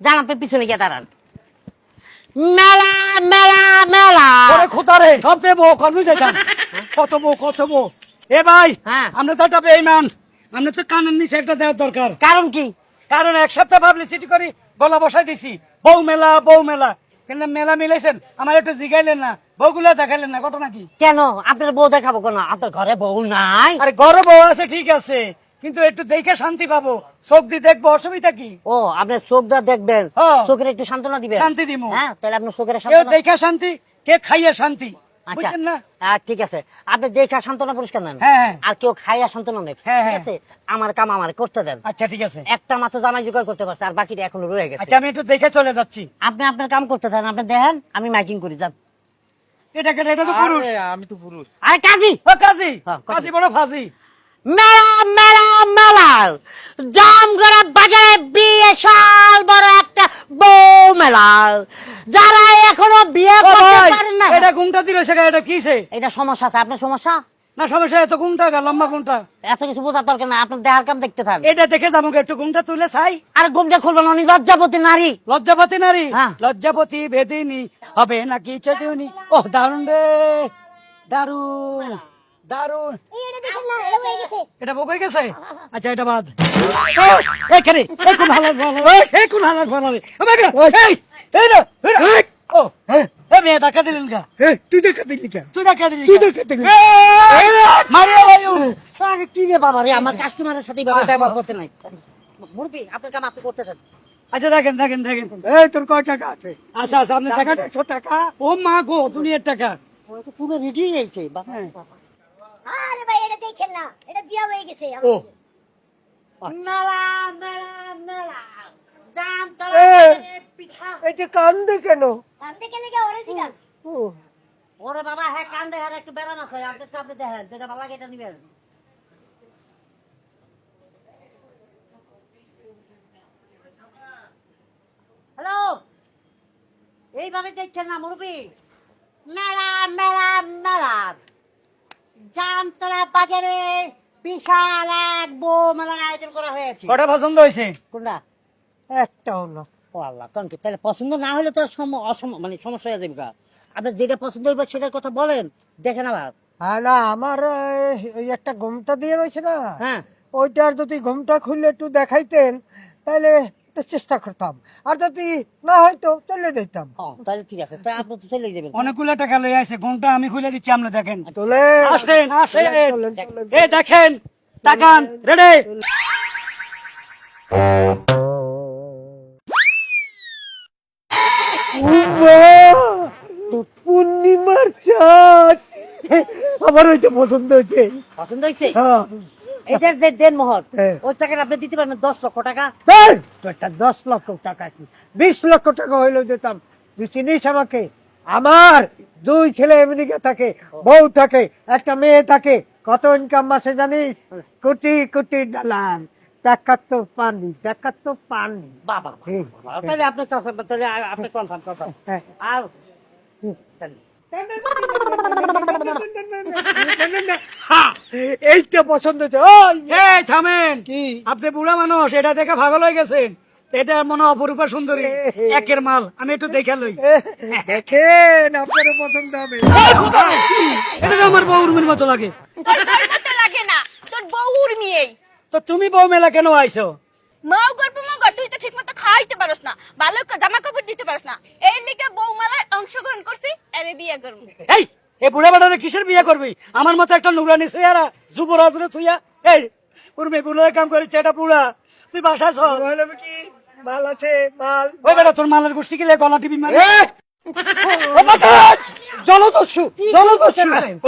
যান আপনি পিছনে গিয়ে দাঁড়ান। মেলা মেলা মেলা ওরে খোদারে সব দেবো কর্মী যাইতাম কত বউ এ ভাই হ্যাঁ। আমরা তো একটা বেইমান আমরা তো কানের নিচে একটা দেওয়ার দরকার কারণ কি? কারণ এক সপ্তাহ পাবলিসিটি করি গলা বসাই দিছি বউ মেলা কিন্তু মেলা মিলাইছেন আমার একটু জিগাইলেন না বউগুলা দেখাইলেন না ঘটনা কি কেন আপনার বউ দেখাবো কেন? আপনার ঘরে বউ নাই? আরে ঘরে বউ আছে ঠিক আছে কিন্তু একটু দেখে শান্তি পাবো চোখ দিয়ে দেখবো অসুবিধা কি ও আপনি চোখ দিয়ে দেখবেন, হ্যাঁ। চোখের একটু সান্ত্বনা দিবেন। শান্তি দিমু। হ্যাঁ তাহলে আপনি চোখের কেউ সান্ত্বনা। দেখে শান্তি কে খাইয়ে শান্তি আচ্ছা বুঝছেন না ঠিক আছে, আপনি দেখা সান্ত্বনা পুরস্কার নেন, হ্যাঁ। আর কেউ খাইয়া সান্ত্বনা নেন, হ্যাঁ, ঠিক হ্যাঁ। আছে? আমার কাম আমার করতে দেন। আচ্ছা ঠিক আছে একটা মাত্র জামাই জোগাড় করতে পারছে, আর বাকিটা এখনো রয়ে গেছে। আচ্ছা আমি একটু দেখে চলে যাচ্ছি আপনি আপনার কাম করতে দেন, আপনি দেখেন আমি মাইকিং করি। যান। এটা তো পুরুষ আমি তো পুরুষ। আরে কাজী, ও কাজী হ্যাঁ, কাজী। কাজী বড় ফাজি মেলা মেলা মেলা জামগড়া বাজারে বিশাল বড় একটা বউ মেলা। যারা এখনো বিয়ে করতে পারেন না, এটা ঘুমটা দিয়েছে এটা কিসে এটা সমস্যা আছে। আপনার সমস্যা? না সমস্যা এত ঘুমটা লম্বা ঘুমটা এত কিছু বোঝার দরকার না, আপনার দেহার কাম দেখতে থান। এটা দেখে যাবো একটু ঘুমটা তুলে চাই আর ঘুমটা খুলবেন, উনি লজ্জাবতী নারী। লজ্জাপতি নারী হ্যাঁ। লজ্জাপতি বেদিনী হবে নাকি চতুনি ও দারুণ রে দারুণ দারুণ এটা বউ হয়ে গেছে আচ্ছা এটা বাদ এখানে এই কোন হালার এই কোন হালার ফলারে এই রে ও এ মেয়ে টাকা দিলেন গা তুই দেখা দিলি কেন? তুই টাকা দিলি তুই টাকা দিলি। মারে লাইও আরে কি রে বাবা রে, আমার কাস্টমারের সাথে এইভাবে ব্যবহার করতে নাই। মুরবি আপনার কাম আপনি করতে থাকেন। আচ্ছা দেখেন এই তোর কয় টাকা আছে? আচ্ছা আপনি দেখেন 100 টাকা। ও মা গো দুনিয়ার টাকা ও তো পুরো রেডি হয়েছে বাবা। আরে ভাই এটা দেখেন না, এটা বিয়া হয়ে গেছে ও মেলা মেলা মেলা জাম এ। তলা পিঠা। এটা কান্দে কেন? কান্দে গেলে কি অরিজিনাল? ও ওরে বাবা হ্যাঁ কান দেখার একটু বেড়ান আছে, আপনারটা আপনি দেখেন, যেটা ভালো লাগে এটা নিবেন। হ্যালো, এইভাবে দেখছেন না মুরবি? মেলা মেলা মেলা জামতলা বাজারে বিশাল এক বউ মেলার আয়োজন করা হয়েছে। কটা পছন্দ হয়েছে কোনটা? একটা হলো। ও আল্লাহ, কোন কি? তাহলে পছন্দ না হলে তো মানে সমস্যা হয়ে যাবে। আপনার যেটা পছন্দ হইবে সেটার কথা বলেন, দেখেন আবার। হ্যাঁ না আমার ওই একটা ঘুমটা দিয়ে রয়েছে না, হ্যাঁ ওইটার যদি ঘুমটা খুললে একটু দেখাইতেন তাহলে একটু চেষ্টা করতাম, আর যদি না হয়তো চলে যেতাম। তাহলে ঠিক আছে, তাই আপনি তো চলে যাবেন। অনেকগুলো টাকা লই আছে ঘন্টা আমি খুলে দিচ্ছি আপনি দেখেন চলে আসেন আসেন চলেন, চলেন। এই দেখেন তাকান রেডি পূর্ণিমার চাঁদ আমার ওইটা পছন্দ হয়েছে। পছন্দ হয়েছে? হ্যাঁ। এটার যে দেন মোহর, হ্যাঁ। ওই টাকাটা আপনি দিতে পারবেন 10 লক্ষ টাকা। এই, তো একটা 10 লক্ষ টাকা কি 20 লক্ষ টাকা হইলেও দিতাম। তুই চিনিস আমাকে? আমার 2 ছেলে আমেরিকা থাকে, বউ থাকে, একটা মেয়ে থাকে। কত ইনকাম মাসে জানিস? কোটি কোটি ডলার। টাকা তো পানি, টাকা তো পানি। বাবা হুম। তাহলে আপনি তাহলে আপনি কনফার্ম কনফার্ম। হ্যাঁ। আর হ্যাঁ, এইটা পছন্দ হচ্ছে। ওই, এই থামেন কি? আপনি বুড়া মানুষ এটা দেখে পাগল হয়ে গেছেন এটা মনে হয় অপরূপা সুন্দরী একের মাল আমি একটু দেখে লই দেখেন আপনারও পছন্দ হবে। এটা তো আমার বউ উর্মির মতো লাগে তোর বউর মতো লাগে না, তোর বউ উর্মিয়েই। তো তুমি বউ মেলা কেন আইছো মাও গর্ব তুই তো ঠিক মতো খাইতে পারস না, ভালো জামা কাপড় দিতে পারস না, এই লিগে বউ মেলায় অংশগ্রহণ করছি, আরে বিয়ে করবো। এই এ বুড়া বেটারে কিসের বিয়ে করবি আমার মতো একটা নুরানি চেহারা যুবরাজ রে তুইয়া এই উর্মি বুড়া কাম করেছে এটা বুড়া তুই বাসায় চল বললাম কি মাল আছে মাল। ওই বেটা তোর মালের গোষ্ঠী গেলে গলা টিপি মারে জলদস্যু জলদস্যু।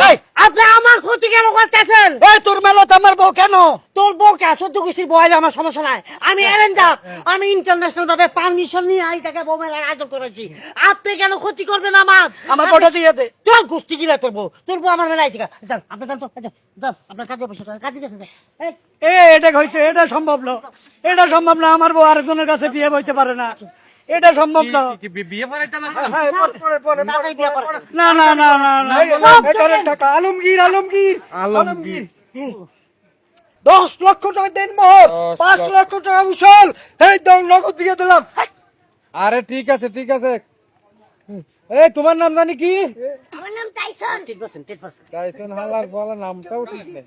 এই আপনি আমার ক্ষতি কেন করতেছেন? এই তোর মেলাতে আমার বউ কেন তোর বউ কে? 14 গোষ্ঠীর বয়লে আমার সমস্যা নাই, আমি অ্যারেঞ্জার, আমি ইন্টারন্যাশনাল ভাবে পারমিশন নিয়ে আই তাকে বউ মেলার আয়োজন করেছি। আপনি কেন ক্ষতি করবেন আমার বউটা দিয়ে দে তোর গোষ্ঠী গিলা তোর বউ আমার মেলায় আইছে। যান আপনি যান তো, যান আপনার কাজে বসে কাজে গেছে। এটা হইতে এটা সম্ভব না আমার বউ আরেকজনের কাছে বিয়ে হইতে পারে না এটা সম্ভব না হ্যাঁ, পরে, পরে, না, পরে, বিয়ে পরে, করে। পরে। না না না না না এই, এই ধরেন টাকা। আলমগীর আলমগীর আলমগীর 10 লক্ষ টাকা দেন মোহর, 5 লক্ষ টাকা উসল। এই দাও নগদ দিয়ে দিলাম। আরে ঠিক আছে ঠিক আছে। এই তোমার নাম জানি কি? ঠিক বলছেন, ঠিক বলছেন। টাইসন হালার বলা নামটাও ঠিক নেই।